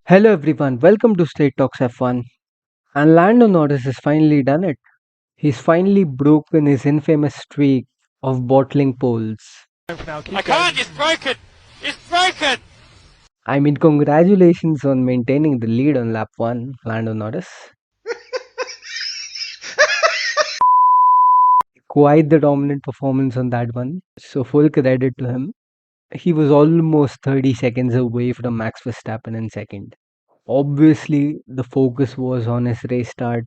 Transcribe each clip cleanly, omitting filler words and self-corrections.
Hello everyone, welcome to Straight Talks F1. And Lando Norris has finally done it. He's finally broken his infamous streak of bottling poles. I can't, it's broken! It's broken! I mean, congratulations on maintaining the lead on lap 1, Lando Norris. Quite the dominant performance on that one, so full credit to him. He was almost 30 seconds away from Max Verstappen in second. Obviously, the focus was on his race start,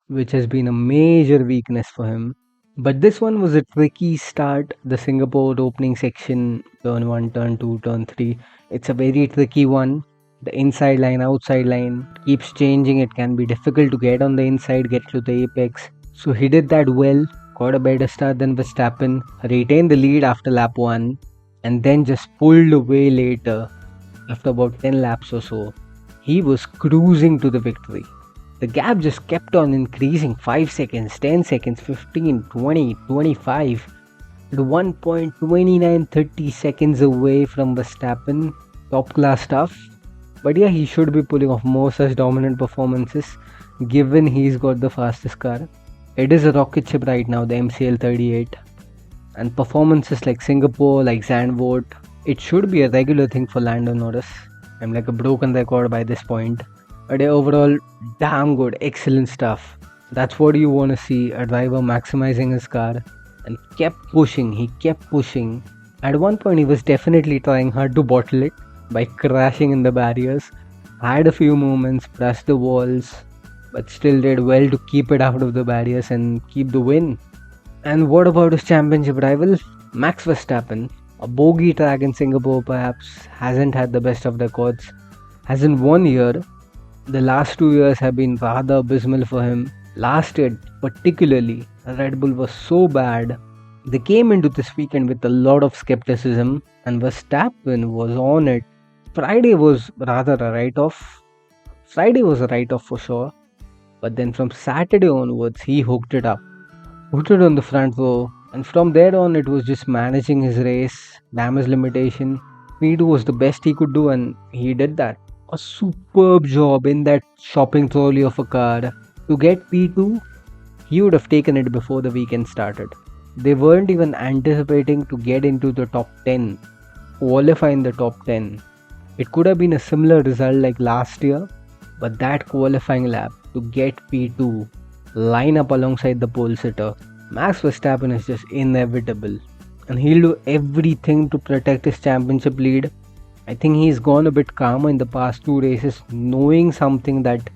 which has been a major weakness for him. But this one was a tricky start. The Singapore opening section, turn 1, turn 2, turn 3. It's a very tricky one. The inside line, outside line keeps changing. It can be difficult to get on the inside, get to the apex. So he did that well, got a better start than Verstappen, retained the lead after lap 1, and then just pulled away later after about 10 laps or so. He was cruising to the victory. The gap just kept on increasing 5 seconds, 10 seconds, 15, 20, 25. At one point, 29, 30 seconds away from Verstappen. Top class stuff. But yeah, he should be pulling off more such dominant performances given he's got the fastest car. It is a rocket ship right now, the MCL 38. And performances like Singapore, like Zandvoort, it should be a regular thing for Lando Norris. I'm like a broken record by this point. But overall, damn good, excellent stuff. That's what you want to see, a driver maximizing his car and kept pushing. He kept pushing. At one point, he was definitely trying hard to bottle it by crashing in the barriers. Had a few moments, pressed the walls, but still did well to keep it out of the barriers and keep the win. And what about his championship rival, Max Verstappen? A bogey track in Singapore perhaps, hasn't had the best of records, hasn't won here. The last 2 years have been rather abysmal for him. Last year, particularly, Red Bull was so bad. They came into this weekend with a lot of skepticism, and Verstappen was on it. Friday was rather a write-off. Friday was a write-off for sure. But then from Saturday onwards, he hooked it up. Hooked it on the front row. And from there on, it was just managing his race, damage limitation. P2 was the best he could do, and he did that. A superb job in that shopping trolley of a car. To get P2, he would have taken it before the weekend started. They weren't even anticipating to get into the top 10, qualify in the top 10. It could have been a similar result like last year, but that qualifying lap to get P2, line up alongside the pole sitter, Max Verstappen is just inevitable. And he'll do everything to protect his championship lead. I think he's gone a bit calmer in the past 2 races, knowing something that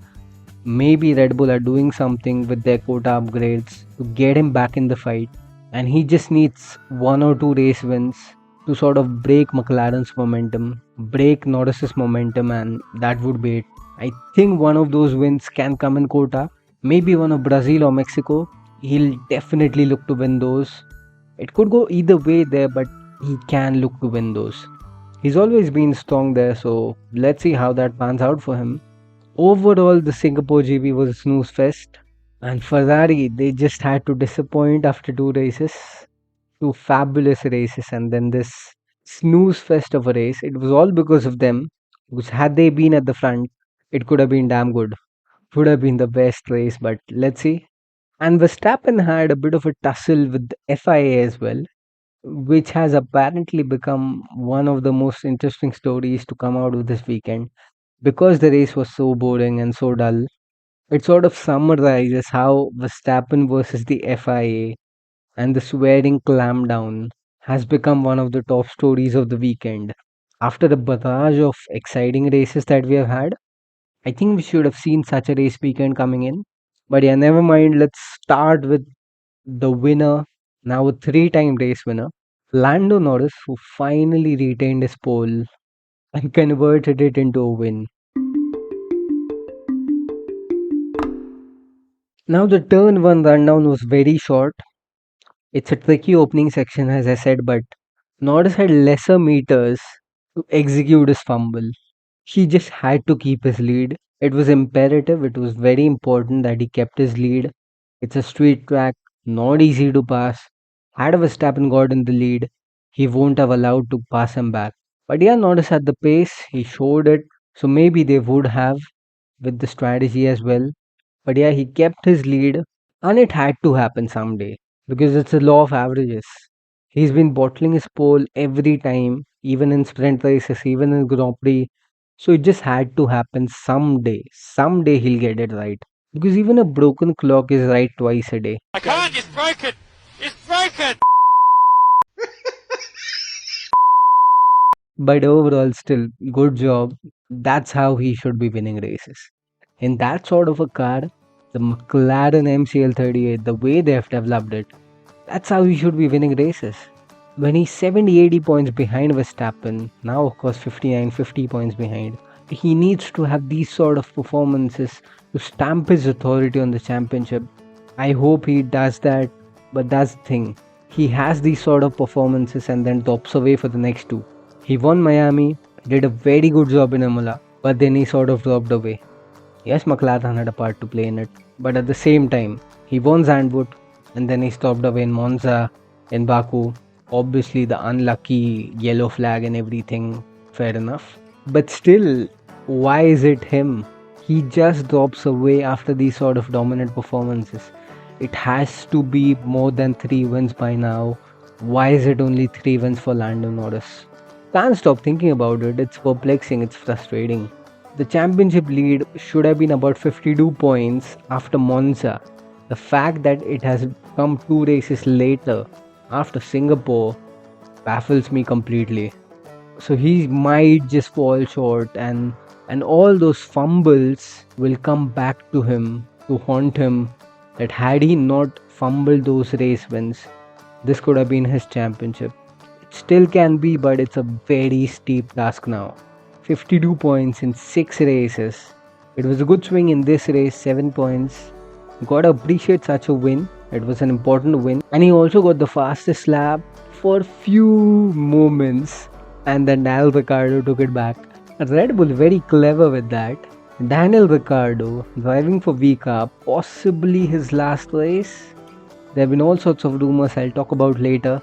maybe Red Bull are doing something with their quota upgrades to get him back in the fight. And he just needs 1 or 2 race wins to sort of break McLaren's momentum, break Norris's momentum, and that would be it. I think one of those wins can come in quota, maybe one of Brazil or Mexico. He'll definitely look to win those. It could go either way there, but he can look to win those. He's always been strong there, so let's see how that pans out for him. Overall, the Singapore GB was a Snoozefest, and Ferrari, they just had to disappoint after 2 races. 2 fabulous races, and then this Snoozefest of a race. It was all because of them, which had they been at the front, it could have been damn good. Would have been the best race, but let's see. And Verstappen had a bit of a tussle with the FIA as well, which has apparently become one of the most interesting stories to come out of this weekend. Because the race was so boring and so dull, it sort of summarizes how Verstappen versus the FIA and the swearing clampdown has become one of the top stories of the weekend. After the barrage of exciting races that we have had, I think we should have seen such a race weekend coming in. But yeah, never mind. Let's start with the winner, now a 3-time race winner, Lando Norris, who finally retained his pole and converted it into a win. Now, the turn 1 rundown was very short. It's a tricky opening section, as I said, but Norris had lesser meters to execute his fumble. He just had to keep his lead. It was imperative, it was very important that he kept his lead. It's a straight track, not easy to pass. Had Verstappen got in the lead, he won't have allowed to pass him back. But yeah, Norris had the pace, he showed it. So maybe they would have with the strategy as well. But yeah, he kept his lead, and it had to happen someday because it's a law of averages. He's been bottling his pole every time, even in sprint races, even in Grand Prix. So it just had to happen someday. Someday he'll get it right. Because even a broken clock is right twice a day. I can't, it's broken! It's broken! But overall, still, good job. That's how he should be winning races. In that sort of a car, the McLaren MCL38, the way they have developed it, that's how he should be winning races. When he's 70 80 points behind Verstappen, now of course 59 50 points behind, he needs to have these sort of performances to stamp his authority on the championship. I hope he does that, but that's the thing. He has these sort of performances and then tops away for the next two. He won Miami, did a very good job in Imola, but then he sort of dropped away. Yes, McLaren had a part to play in it, but at the same time, he won Zandvoort and then he stopped away in Monza, in Baku. Obviously, the unlucky yellow flag and everything, fair enough. But still, why is it him? He just drops away after these sort of dominant performances. It has to be more than 3 wins by now. Why is it only 3 wins for Lando Norris? Can't stop thinking about it. It's perplexing, it's frustrating. The championship lead should have been about 52 points after Monza. The fact that it has come 2 races later after Singapore baffles me completely. So he might just fall short, and all those fumbles will come back to him to haunt him. That had he not fumbled those race wins, this could have been his championship. It still can be, but it's a very steep task now. 52 points in 6 races. It was a good swing in this race, 7 points. Gotta appreciate such a win. It was an important win. And he also got the fastest lap for few moments. And then Daniel Ricciardo took it back. Red Bull very clever with that. Daniel Ricciardo driving for VCAR, possibly his last race. There have been all sorts of rumors I'll talk about later.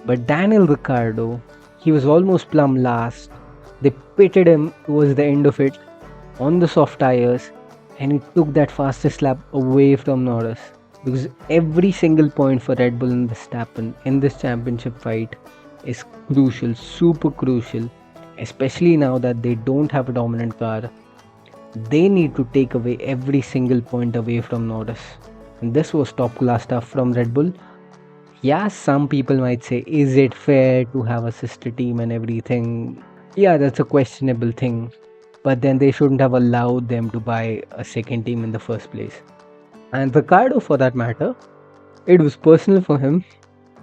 But Daniel Ricciardo, he was almost plumb last. They pitted him towards the end of it on the soft tires, and he took that fastest lap away from Norris. Because every single point for Red Bull and Verstappen in this championship fight is crucial, super crucial. Especially now that they don't have a dominant car. They need to take away every single point away from Norris. And this was top class stuff from Red Bull. Yeah, some people might say, is it fair to have a sister team and everything? Yeah, that's a questionable thing. But then they shouldn't have allowed them to buy a second team in the first place. And Ricciardo, for that matter, it was personal for him.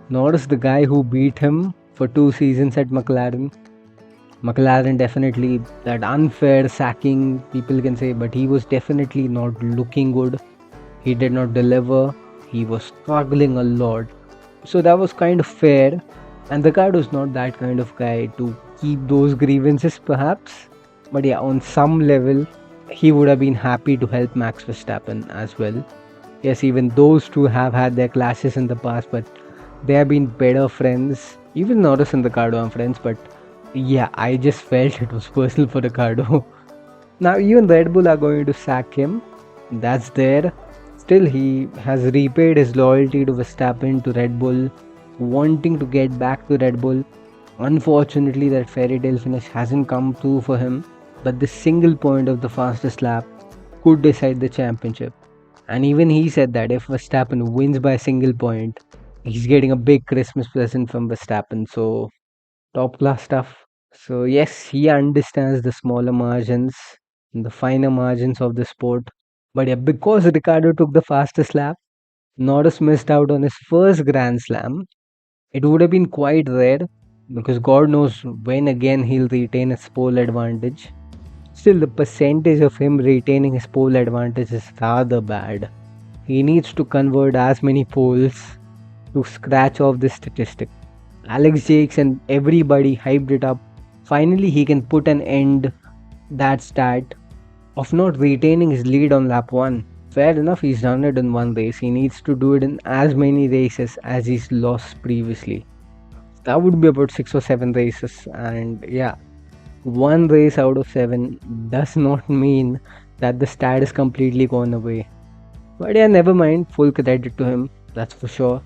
Norris, the guy who beat him for 2 seasons at McLaren. McLaren definitely, that unfair sacking, people can say, but he was definitely not looking good. He did not deliver. He was struggling a lot. So that was kind of fair. And Ricciardo's not that kind of guy to keep those grievances perhaps. But yeah, on some level, he would have been happy to help Max Verstappen as well. Yes, even those two have had their clashes in the past, but they have been better friends. Even Norris and Ricciardo are friends, but yeah, I just felt it was personal for Ricciardo. Now even Red Bull are going to sack him. That's there. Still, he has repaid his loyalty to Verstappen, to Red Bull, wanting to get back to Red Bull. Unfortunately, that fairy tale finish hasn't come through for him, but the single point of the fastest lap could decide the championship. And even he said that if Verstappen wins by a single point, he's getting a big Christmas present from Verstappen. So, top class stuff. So, yes, he understands the smaller margins, the finer margins of the sport. But yeah, because Ricciardo took the fastest lap, Norris missed out on his first Grand Slam. It would have been quite rare because God knows when again he'll retain his pole advantage. Still, the percentage of him retaining his pole advantage is rather bad. He needs to convert as many poles to scratch off this statistic. Alex Jakes and everybody hyped it up. Finally, he can put an end that stat of not retaining his lead on lap 1. Fair enough, he's done it in one race. He needs to do it in as many races as he's lost previously. That would be about 6 or 7 races, and yeah, One race out of 7 does not mean that the stat is completely gone away. But yeah, never mind, full credit to him, that's for sure.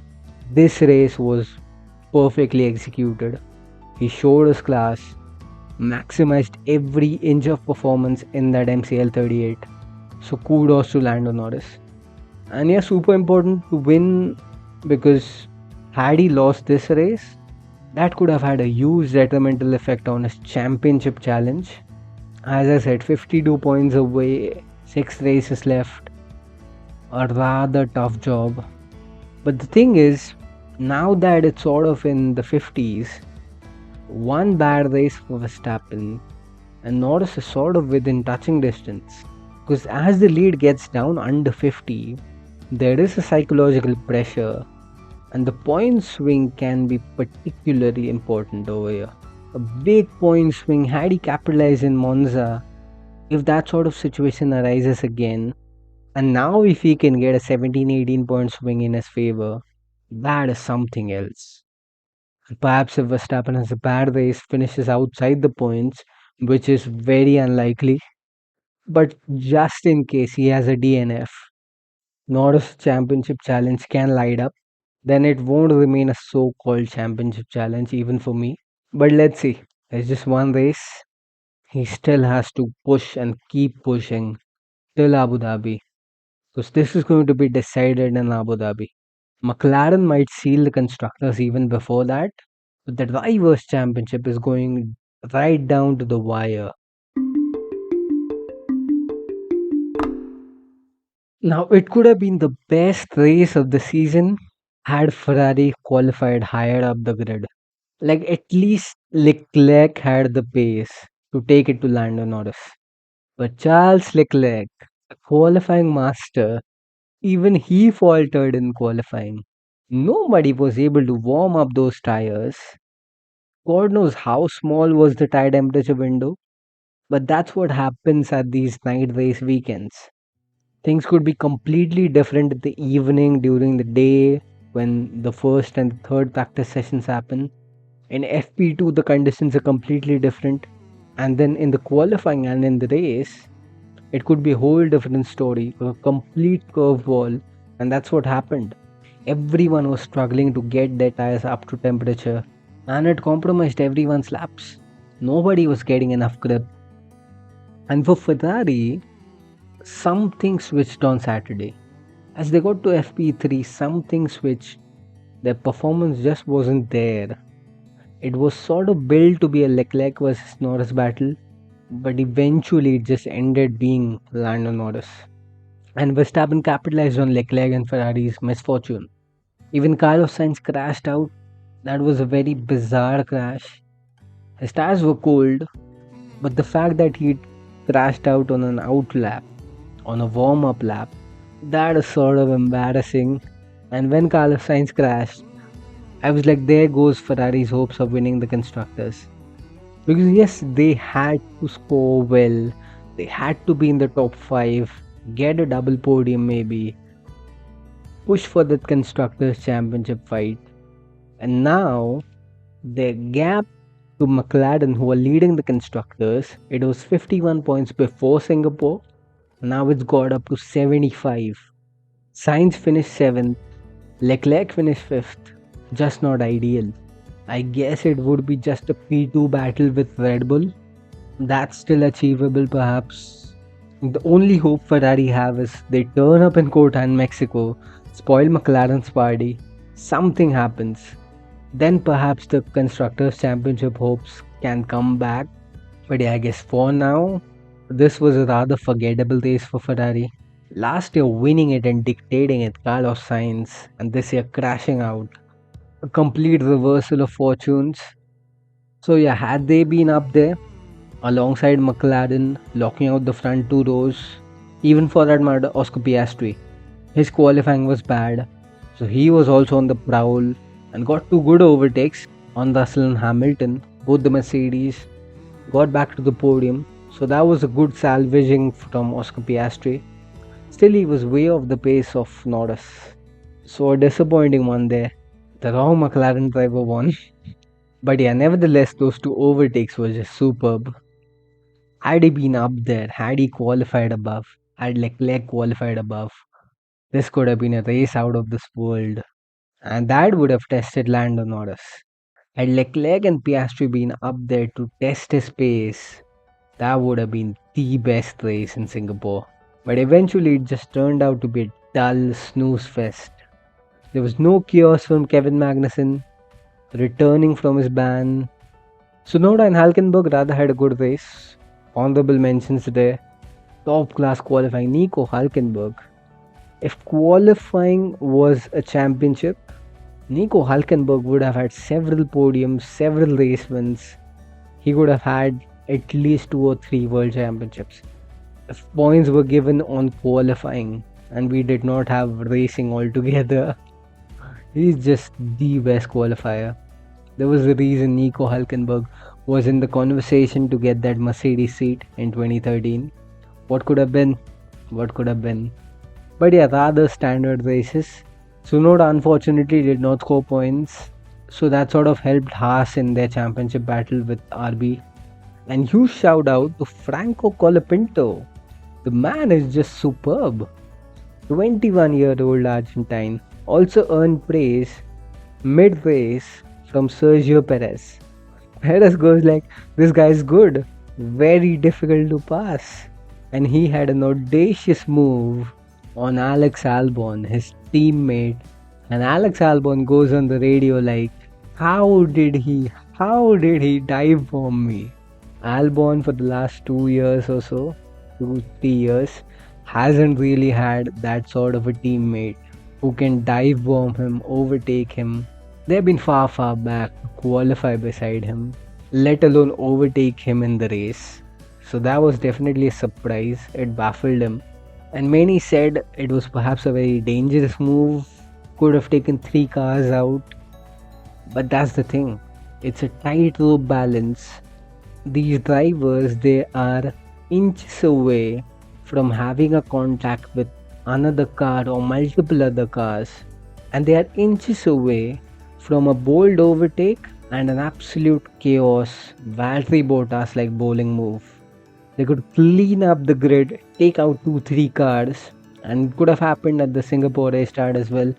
This race was perfectly executed. He showed his class, maximized every inch of performance in that MCL 38. So kudos to Lando Norris. And yeah, super important to win because had he lost this race, that could have had a huge detrimental effect on his championship challenge. As I said, 52 points away, 6 races left, a rather tough job. But the thing is, now that it's sort of in the 50s, one bad race for Verstappen, and Norris is sort of within touching distance. Because as the lead gets down under 50, there is a psychological pressure, and the point swing can be particularly important over here. A big point swing, had he capitalized in Monza, if that sort of situation arises again, and now if he can get a 17-18 point swing in his favor, that is something else. Perhaps if Verstappen has a bad race, finishes outside the points, which is very unlikely, but just in case he has a DNF, Norris Championship Challenge can light up, then it won't remain a so called Championship Challenge even for me. But let's see, it's just one race. He still has to push and keep pushing till Abu Dhabi, because this is going to be decided in Abu Dhabi. McLaren might seal the constructors even before that, but the drivers' championship is going right down to the wire. Now, it could have been the best race of the season had Ferrari qualified higher up the grid. Like, at least Leclerc had the pace to take it to Lando Norris. But Charles Leclerc, a qualifying master, even he faltered in qualifying. Nobody was able to warm up those tires. God knows how small was the tire temperature window, but that's what happens at these night race weekends. Things could be completely different in the evening, during the day, when the first and third practice sessions happen. In FP2, the conditions are completely different, and then in the qualifying and in the race, it could be a whole different story, a complete curveball, and that's what happened. Everyone was struggling to get their tires up to temperature, and it compromised everyone's laps. Nobody was getting enough grip. And for Ferrari, something switched on Saturday. As they got to FP3, something switched. Their performance just wasn't there. It was sort of built to be a Leclerc versus Norris battle, but eventually it just ended being Lando Norris. And Verstappen capitalized on Leclerc and Ferrari's misfortune. Even Carlos Sainz crashed out. That was a very bizarre crash. His tires were cold, but the fact that he crashed out on an out lap, on a warm up lap, that is sort of embarrassing. And when Carlos Sainz crashed, I was like, there goes Ferrari's hopes of winning the constructors. Because yes, they had to score well, they had to be in the top 5, get a double podium maybe, push for the constructors championship fight. And now their gap to McLaren, who are leading the constructors, it was 51 points before Singapore. Now it's got up to 75. Sainz finished 7th, Leclerc finished 5th. Just not ideal. I guess it would be just a P2 battle with Red Bull. That's still achievable perhaps. The only hope Ferrari have is they turn up in Cotan, Mexico, spoil McLaren's party, something happens. Then perhaps the Constructors' Championship hopes can come back. But yeah, I guess for now, this was a rather forgettable race for Ferrari. Last year winning it and dictating it, Carlos Sainz, and this year crashing out. A complete reversal of fortunes. So yeah, had they been up there, alongside McLaren, locking out the front 2 rows, even for that matter, Oscar Piastri, his qualifying was bad, so he was also on the prowl and got 2 good overtakes on Russell and Hamilton. Both the Mercedes got back to the podium, so that was a good salvaging from Oscar Piastri. Still, he was way off the pace of Norris, so a disappointing one there. The wrong McLaren driver won. But yeah, nevertheless, those 2 overtakes were just superb. Had he been up there, had he qualified above, had Leclerc qualified above, this could have been a race out of this world. And that would have tested Lando Norris. Had Leclerc and Piastri been up there to test his pace, that would have been the best race in Singapore. But eventually it just turned out to be a dull snooze fest. There was no chaos from Kevin Magnussen returning from his ban. Tsunoda and Hulkenberg rather had a good race. Honorable mentions there. Top class qualifying Nico Hulkenberg. If qualifying was a championship, Nico Hulkenberg would have had several podiums, several race wins. He would have had at least 2 or 3 world championships. If points were given on qualifying and we did not have racing altogether, he's just the best qualifier. There was a reason Nico Hulkenberg was in the conversation to get that Mercedes seat in 2013. What could have been? What could have been? But yeah, rather standard races. Tsunoda unfortunately did not score points, so that sort of helped Haas in their championship battle with RB. And huge shout out to Franco Colapinto. The man is just superb. 21-year-old Argentine also earned praise mid-race from Sergio Perez. Perez goes like, this guy is good, very difficult to pass. And he had an audacious move on Alex Albon, his teammate. And Alex Albon goes on the radio like, how did he dive bomb me? Albon for the last 2 years or so, 2-3 years, hasn't really had that sort of a teammate who can dive bomb him, overtake him. They've been far back to qualify beside him, let alone overtake him in the race. So that was definitely a surprise. It baffled him. And many said it was perhaps a very dangerous move, could have taken 3 cars out. But that's the thing. It's a tightrope balance. These drivers, they are inches away from having a contact with another car or multiple other cars. And they are inches away from a bold overtake and an absolute chaos, Valtteri Bottas like bowling move. They could clean up the grid, take out 2-3 cars, and it could have happened at the Singapore restart as well.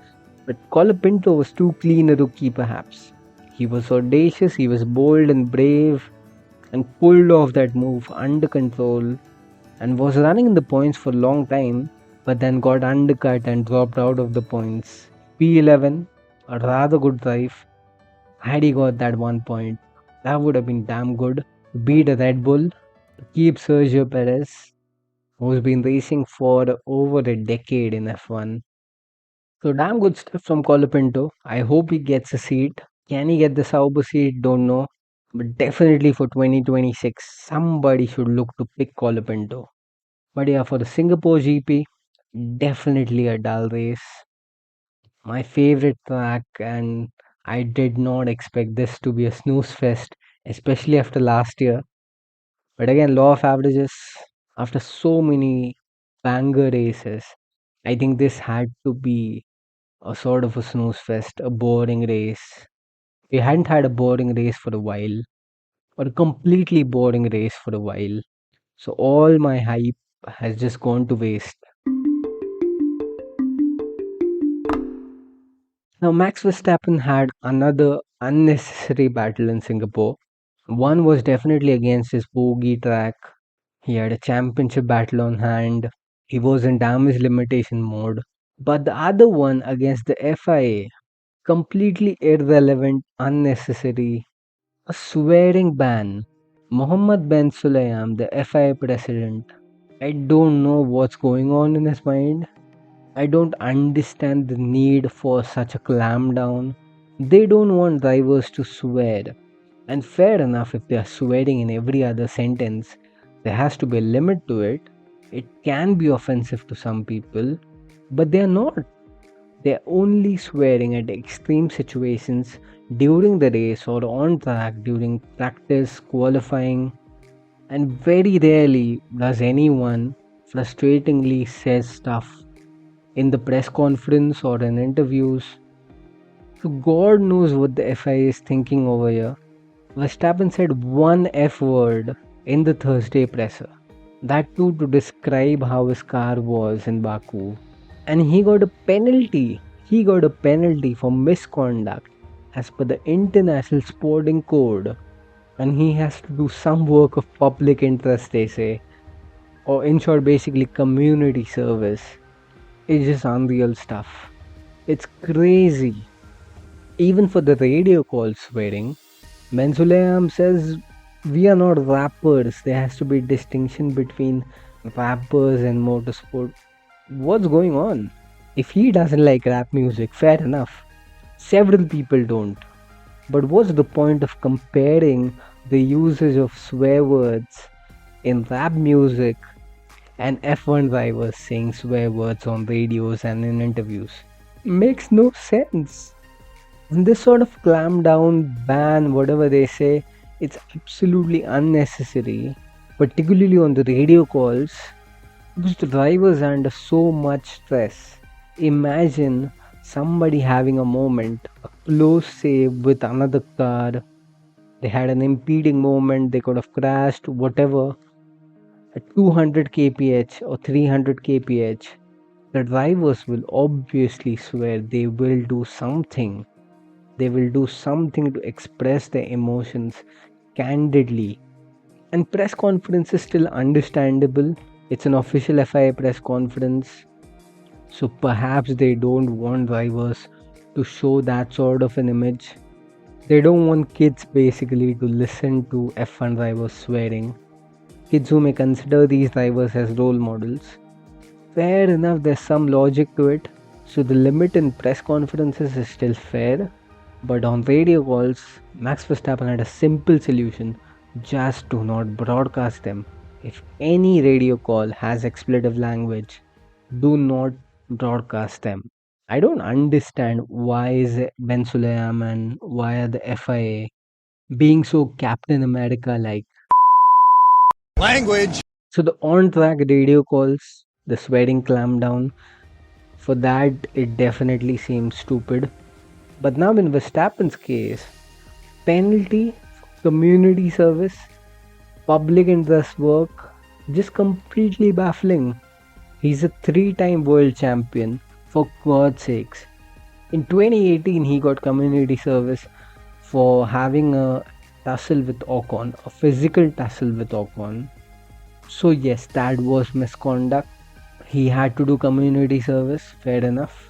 But Colapinto was too clean a rookie perhaps. He was audacious, he was bold and brave, and pulled off that move under control, and was running in the points for a long time, but then got undercut and dropped out of the points. P11, a rather good drive. Had he got that 1 point, that would have been damn good. To beat a Red Bull, to keep Sergio Perez, who's been racing for over a decade in F1. So damn good stuff from Colapinto. I hope he gets a seat. Can he get the Sauber seat? Don't know. But definitely for 2026, somebody should look to pick Colapinto. But yeah, for the Singapore GP, definitely a dull race. My favorite track, and I did not expect this to be a snooze fest, especially after last year. But again, law of averages, after so many banger races, I think this had to be a sort of a snooze fest, a boring race. We hadn't had a boring race for a while, or a completely boring race for a while. So all my hype has just gone to waste. Now, Max Verstappen had another unnecessary battle in Singapore. One was definitely against his bogey track. He had a championship battle on hand. He was in damage limitation mode. But the other one against the FIA, completely irrelevant, unnecessary, a swearing ban. Mohammed Ben Sulayem, the FIA president, I don't know what's going on in his mind. I don't understand the need for such a clampdown. They don't want drivers to swear. And fair enough, if they are swearing in every other sentence, there has to be a limit to it. It can be offensive to some people, but they are not. They are only swearing at extreme situations during the race or on track during practice, qualifying, and very rarely does anyone frustratingly says stuff in the press conference or in interviews. So God knows what the FIA is thinking over here. Verstappen said one F word in the Thursday presser. That too to describe how his car was in Baku. And he got a penalty. He got a penalty for misconduct as per the International Sporting Code. And he has to do some work of public interest, they say. Or in short, basically community service. It's just unreal stuff. It's crazy. Even for the radio call swearing, Mensulayam says we are not rappers. There has to be distinction between rappers and motorsport. What's going on? If he doesn't like rap music, fair enough. Several people don't. But what's the point of comparing the usage of swear words in rap music and F1 drivers saying swear words on radios and in interviews? Makes no sense. And this sort of clamp down, ban, whatever they say, it's absolutely unnecessary, particularly on the radio calls, because the drivers are under so much stress. Imagine somebody having a moment, a close save with another car, they had an impeding moment, they could have crashed, whatever, at 200 kph or 300 kph. The drivers will obviously swear, they will do something. They will do something to express their emotions candidly. And press conference is still understandable. It's an official FIA press conference. So perhaps they don't want drivers to show that sort of an image. They don't want kids basically to listen to F1 drivers swearing. Kids who may consider these drivers as role models. Fair enough, there's some logic to it. So the limit in press conferences is still fair. But on radio calls, Max Verstappen had a simple solution: just do not broadcast them. If any radio call has expletive language, do not broadcast them. I don't understand why is Ben Sulayam and why are the FIA being so Captain America like. Language. So the on-track radio calls, the swearing clampdown, for that it definitely seems stupid. But now in Verstappen's case, penalty, community service, public interest work, just completely baffling. He's a 3-time world champion, for God's sakes. In 2018, he got community service for having a tussle with Ocon, a physical tussle with Ocon. So yes, that was misconduct. He had to do community service, fair enough.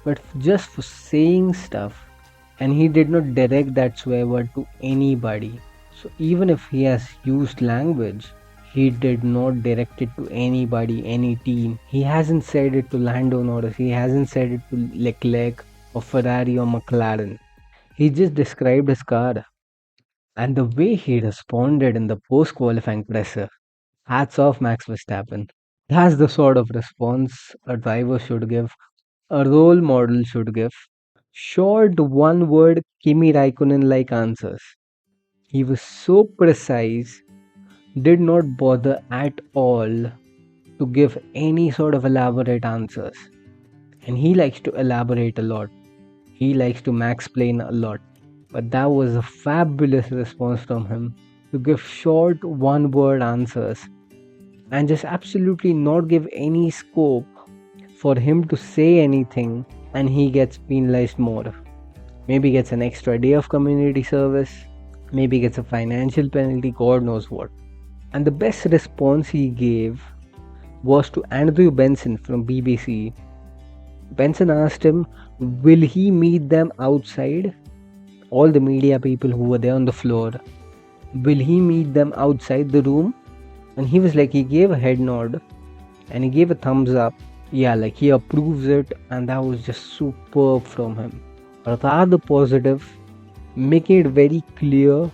But just for saying stuff, and he did not direct that swear word to anybody. So even if he has used language, he did not direct it to anybody, any team. He hasn't said it to Lando Norris, he hasn't said it to Leclerc or Ferrari or McLaren. He just described his car. And the way he responded in the post-qualifying presser, hats off Max Verstappen. That's the sort of response a driver should give, a role model should give. Short one word Kimi Raikkonen like answers. He was so precise, did not bother at all to give any sort of elaborate answers. And he likes to elaborate a lot. He likes to max-plain a lot. But that was a fabulous response from him to give short one word answers and just absolutely not give any scope for him to say anything, and he gets penalized more. Maybe gets an extra day of community service, maybe gets a financial penalty, God knows what. And the best response he gave was to Andrew Benson from BBC. Benson asked him, will he meet them outside? All the media people who were there on the floor, will he meet them outside the room? And he was like, he gave a head nod and he gave a thumbs up. Yeah, like he approves it, and that was just superb from him. Rather positive, making it very clear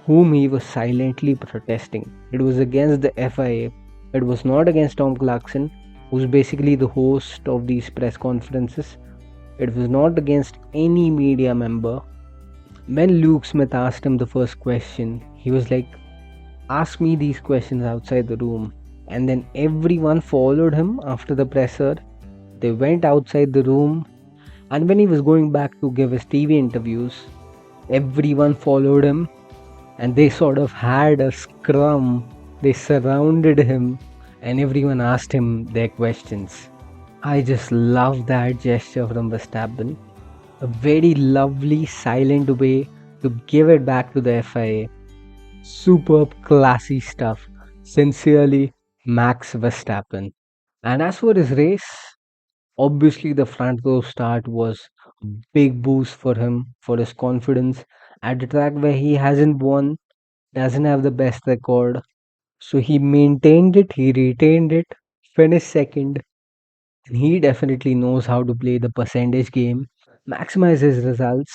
whom he was silently protesting. It was against the FIA. It was not against Tom Clarkson, who's basically the host of these press conferences. It was not against any media member. When Luke Smith asked him the first question, he was like, ask me these questions outside the room. And then everyone followed him after the presser. They went outside the room, and when he was going back to give his TV interviews, everyone followed him and they sort of had a scrum. They surrounded him and everyone asked him their questions. I just love that gesture from Verstappen. A very lovely, silent way to give it back to the FIA. Superb, classy stuff. Sincerely, Max Verstappen. And as for his race, obviously the front row start was a big boost for him, for his confidence at a track where he hasn't won, doesn't have the best record. So he maintained it, he retained it, finished second, and he definitely knows how to play the percentage game, maximize his results.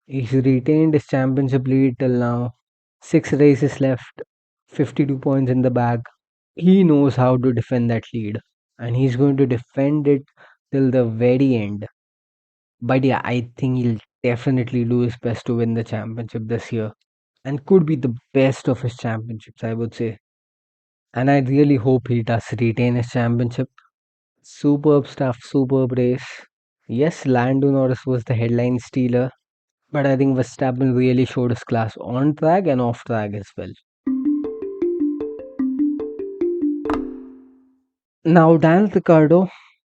He's retained his championship lead till now. 6 races left, 52 points in the bag. He knows how to defend that lead, and he's going to defend it till the very end. But yeah, I think he'll definitely do his best to win the championship this year, and could be the best of his championships, I would say. And I really hope he does retain his championship. Superb stuff, superb race. Yes, Lando Norris was the headline stealer, but I think Verstappen really showed his class on track and off track as well. Now, Daniel Ricciardo,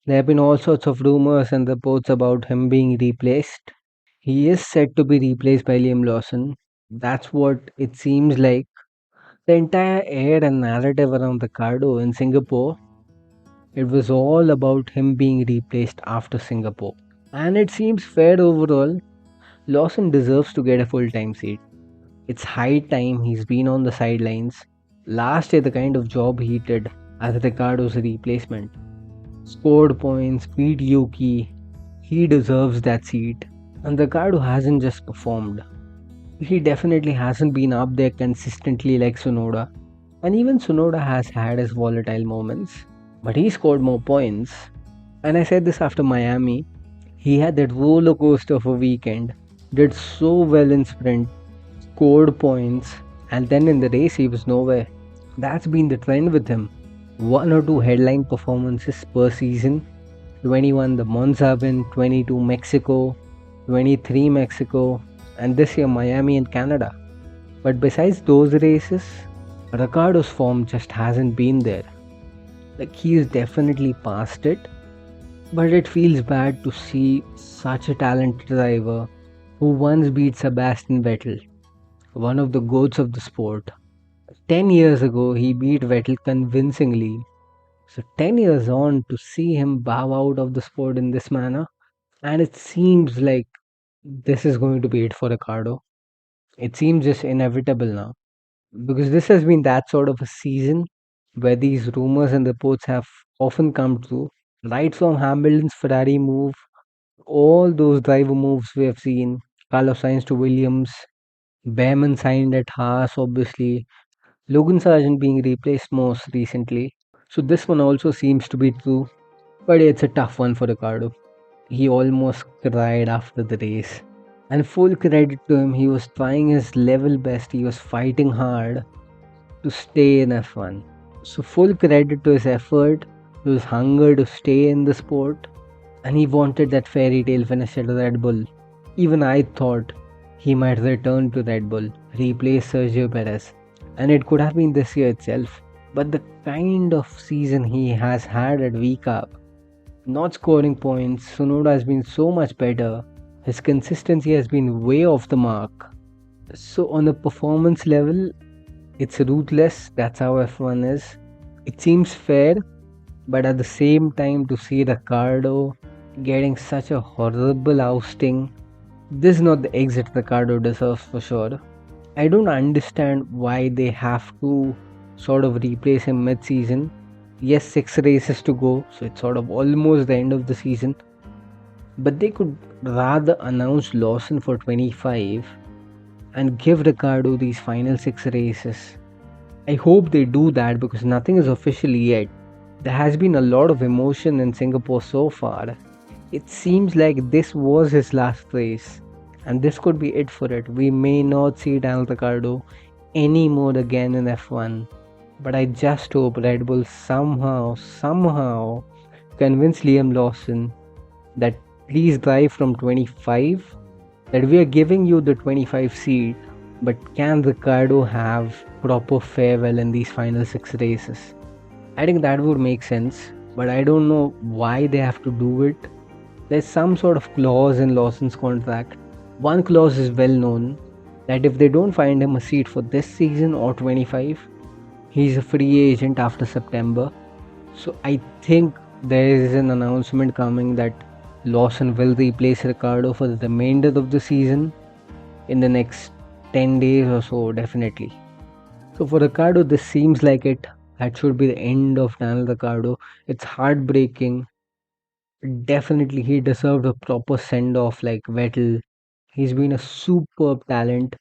there have been all sorts of rumors and reports about him being replaced. He is said to be replaced by Liam Lawson. That's what it seems like. The entire air and narrative around Ricciardo in Singapore, it was all about him being replaced after Singapore. And it seems fair overall. Lawson deserves to get a full time seat. It's high time he's been on the sidelines. Last year, the kind of job he did as Ricciardo's replacement. Scored points, beat Yuki. He deserves that seat. And Ricciardo hasn't just performed. He definitely hasn't been up there consistently like Tsunoda. And even Tsunoda has had his volatile moments. But he scored more points. And I said this after Miami. He had that roller coaster of a weekend. Did so well in sprint. Scored points. And then in the race he was nowhere. That's been the trend with him. 1 or 2 headline performances per season. 21 the Monza win, 22 Mexico, 23 Mexico, and this year Miami and Canada. But besides those races, Ricciardo's form just hasn't been there. Like, he's definitely past it, but it feels bad to see such a talented driver who once beat Sebastian Vettel, one of the goats of the sport. 10 years ago, he beat Vettel convincingly. So 10 years on, to see him bow out of the sport in this manner, and it seems like this is going to be it for Ricciardo. It seems just inevitable now, because this has been that sort of a season where these rumors and reports have often come true. Right from Hamilton's Ferrari move, all those driver moves we have seen, Carlos Sainz to Williams, Behrman signed at Haas, obviously, Logan Sargent being replaced most recently. So this one also seems to be true, but it's a tough one for Ricciardo. He almost cried after the race. And full credit to him, he was trying his level best, he was fighting hard to stay in F1. So full credit to his effort, to his hunger to stay in the sport, and he wanted that fairy tale finish at Red Bull. Even I thought he might return to Red Bull, replace Sergio Perez, and it could have been this year itself. But the kind of season he has had at VCAP, not scoring points, Tsunoda has been so much better. His consistency has been way off the mark. So on a performance level, it's ruthless. That's how F1 is. It seems fair, but at the same time, to see Ricciardo getting such a horrible ousting, this is not the exit Ricciardo deserves for sure. I don't understand why they have to sort of replace him mid-season. Yes, 6 races to go, so it's sort of almost the end of the season. But they could rather announce Lawson for 25 and give Ricciardo these final 6 races. I hope they do that because nothing is official yet. There has been a lot of emotion in Singapore so far. It seems like this was his last race, and this could be it for it. We may not see Daniel Ricciardo anymore again in F1. But I just hope Red Bull somehow convince Liam Lawson that please drive from 25, that we are giving you the 25 seat, But can Ricciardo have proper farewell in these final 6 races? I think that would make sense, but I don't know why they have to do it. There's some sort of clause in Lawson's contract. One clause is well known that if they don't find him a seat for this season or 25, he's a free agent after September. So I think there is an announcement coming that Lawson will replace Ricciardo for the remainder of the season in the next 10 days or so, definitely. So for Ricciardo, this seems like it. That should be the end of Daniel Ricciardo. It's heartbreaking. Definitely, he deserved a proper send off like Vettel. He's been a superb talent.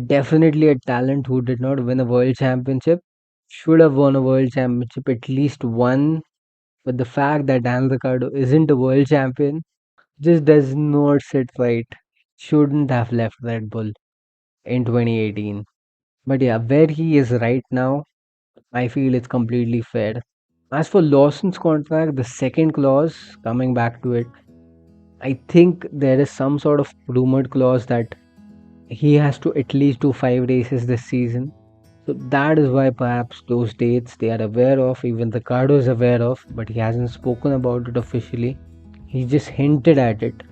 Definitely a talent who did not win a world championship. Should have won a world championship, at least one. But the fact that Daniel Ricciardo isn't a world champion just does not sit right. Shouldn't have left Red Bull in 2018. But yeah, where he is right now, I feel it's completely fair. As for Lawson's contract, the second clause, coming back to it, I think there is some sort of rumored clause that he has to at least do 5 races this season. So that is why perhaps those dates they are aware of, even Ricardo is aware of, but he hasn't spoken about it officially. He just hinted at it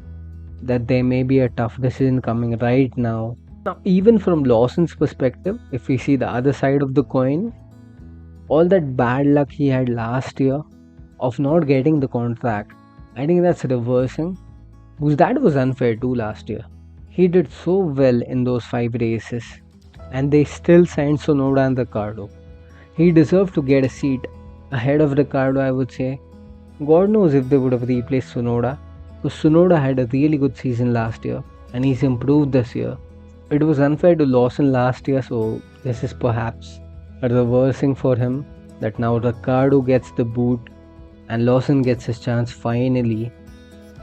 that there may be a tough decision coming right now. Now, even from Lawson's perspective, if we see the other side of the coin, all that bad luck he had last year of not getting the contract, I think that's reversing. Because that was unfair too last year. He did so well in those 5 races, and they still signed Sonoda and Ricardo. He deserved to get a seat ahead of Ricardo, I would say. God knows if they would have replaced Sonoda. Because Sonoda had a really good season last year, and he's improved this year. It was unfair to Lawson last year, so this is perhaps a reversing for him. That now Ricardo gets the boot and Lawson gets his chance finally.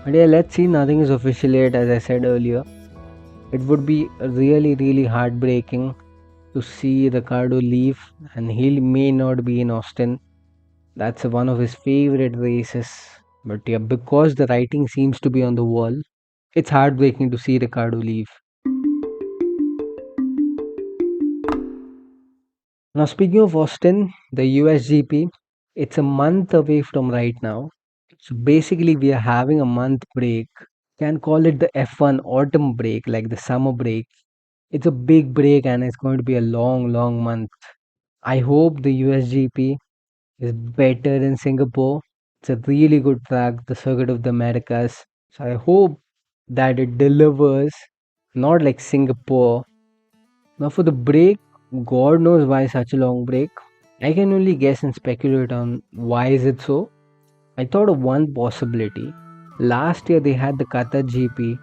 But yeah, let's see, nothing is official yet, as I said earlier. It would be really heartbreaking to see Ricardo leave, and he may not be in Austin. That's one of his favorite races. But yeah, because the writing seems to be on the wall, it's heartbreaking to see Ricardo leave. Now, speaking of Austin, the USGP, it's a month away from right now. So basically, we are having a month break. Can call it the F1 autumn break, like the summer break. It's a big break and it's going to be a long month. I hope the USGP is better in Singapore. It's a really good track, the Circuit of the Americas. So I hope that it delivers, not like Singapore. Now for the break, God knows why such a long break. I can only guess and speculate on why is it so. I thought of one possibility. Last year they had the Qatar GP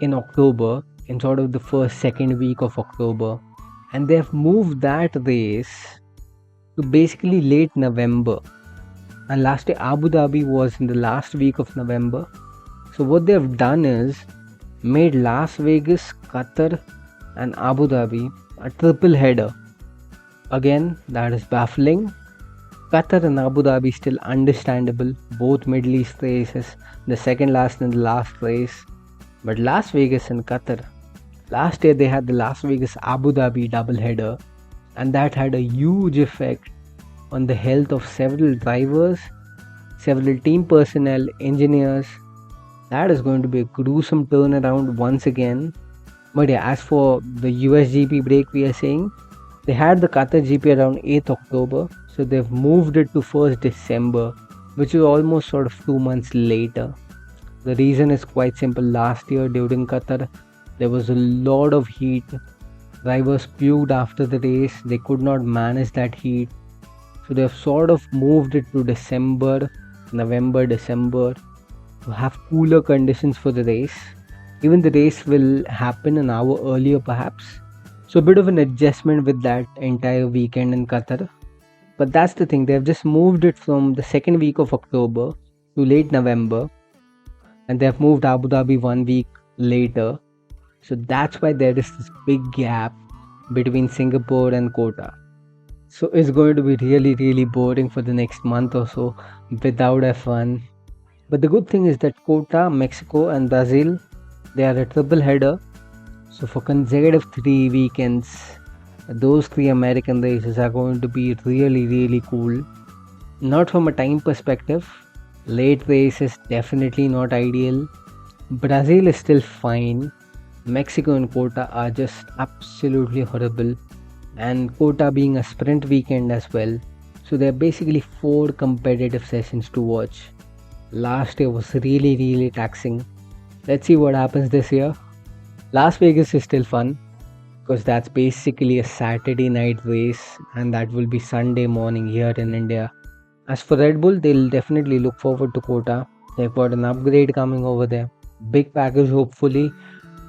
in October, in sort of the second week of October, and they have moved that race to basically late November. And last year Abu Dhabi was in the last week of November. So what they have done is made Las Vegas, Qatar, and Abu Dhabi a triple header. Again, that is baffling. Qatar and Abu Dhabi still understandable, both Middle East races, the second last and the last race. But Las Vegas and Qatar, last year they had the Las Vegas Abu Dhabi double header, and that had a huge effect on the health of several drivers, several team personnel, engineers. That is going to be a gruesome turnaround once again. But yeah, as for the USGP break, we are saying they had the Qatar GP around 8th October, so they've moved it to 1st December, which is almost sort of 2 months later. The reason is quite simple. Last year during Qatar, there was a lot of heat. Drivers puked after the race, they could not manage that heat. So they've sort of moved it to November, December to have cooler conditions for the race. Even the race will happen an hour earlier perhaps. So a bit of an adjustment with that entire weekend in Qatar. But that's the thing, they've just moved it from the second week of October to late November. And they've moved Abu Dhabi 1 week later. So that's why there is this big gap between Singapore and Kota. So it's going to be really boring for the next month or so without F1. But the good thing is that Kota, Mexico and Brazil, they are a triple header. So for consecutive 3 weekends, those 3 American races are going to be really, really cool. Not from a time perspective. Late race is definitely not ideal. Brazil is still fine. Mexico and Kota are just absolutely horrible. And Kota being a sprint weekend as well. So there are basically 4 competitive sessions to watch. Last year was really, really taxing. Let's see what happens this year. Las Vegas is still fun because that's basically a Saturday night race and that will be Sunday morning here in India. As for Red Bull, they'll definitely look forward to Kota. They've got an upgrade coming over there. Big package, hopefully,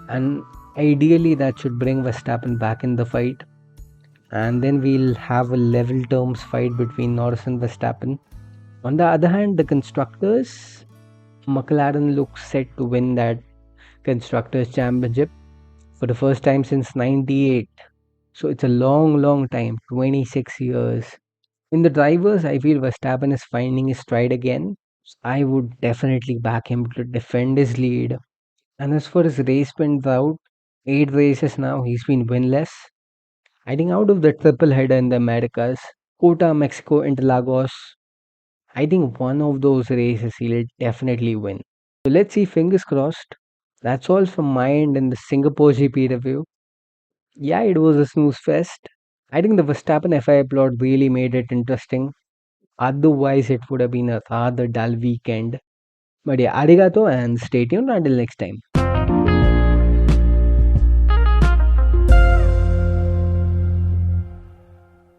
and ideally that should bring Verstappen back in the fight. And then we'll have a level terms fight between Norris and Verstappen. On the other hand, the constructors, McLaren looks set to win that constructors championship for the first time since 98. So it's a long, long time, 26 years. In the drivers, I feel Verstappen is finding his stride again. I would definitely back him to defend his lead. And as for his race win route, 8 races now, he's been winless. I think out of the triple header in the Americas, Kota, Mexico, Interlagos, I think one of those races he'll definitely win. So let's see, fingers crossed. That's all from my end in the Singapore GP review. Yeah, it was a snooze fest. I think the Verstappen FIA plot really made it interesting. Otherwise, it would have been a rather dull weekend. But yeah, arigato and stay tuned until next time.